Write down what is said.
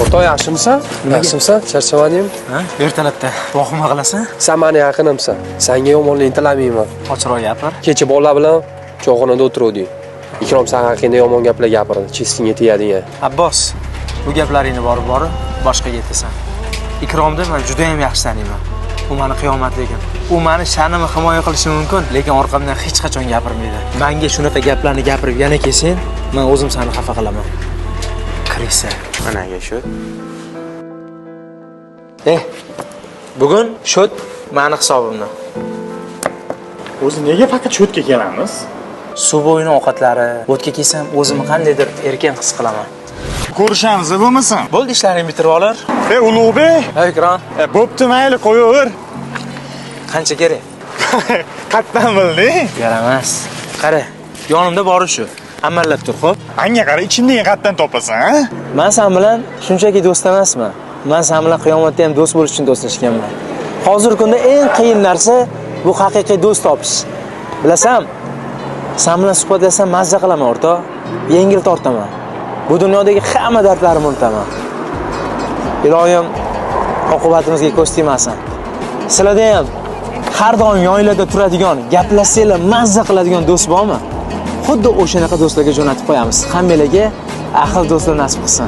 O'rtoq, yaxshimisan? Yaxshimisan? Charchamadingmi? Ha? Ertalabda vahima qilasan? Sen meni yaqinimsan. Senga yomonlik tilamayman. Ochiqroq gapir. Kecha bolalar bilan choyxonada o'tiruvdik. Ikrom san haqingda yomon gaplar gapirdi. Chestingga tegadigan. Abbos, bu gaplaringni borib boshqaga aytasan. Ikromni men juda ham yaxshi taniyman. U meni qiyomatligim. U meni sha'nimni himoya qilishi mumkin, lekin orqamdan hech qachon gapirmaydi. Menga shunaqa gaplarni gapirib yana kelsang, men o'zim seni xafa qilaman. Kirisa, managa shu. Bugun shot meni hisobimdan. O'zi nega faqat shotga kelamiz? Suv bo'yini ovqatlari, o'tga kelsam o'zimni qandaydir erkin his qilaman. Ko'rishamiz, bo'lmasin. Bo'ldi, ishlaringni bitirib olar. Ulug'bek. Hey, Ikrom. Bo'pti, mayli, qo'yaver. Qancha kerak? Qatdan bilding? Yaramas. Qara, yonimda bori shu. Amallab tur, xo'p? Anga qara, ichimdagi qatdan topasan, ha? Men sen bilan shunchaki do'st emasman. Men sen bilan qiyomatda ham do'st bo'lish uchun do'stlashganman. Hozirgi kunda eng qiyin narsa bu haqiqiy do'st topish. Bilasan? Sen bilan suhbatlashsam mazza qilaman, o'rtoq. Yengil tortaman. Bu dunyodagi hamma dardlarimni unutaman. Iloyim oqibatimizga ko'z tegmasin. Sizlarda ham har doim yoningizda turadigan, gaplashsanglar mazza qiladigan do'st bormi? Xuddi o'shanaqa do'stlarga jo'natib qo'yamiz. Hammalarga ahil do'stlar nasib qilsin.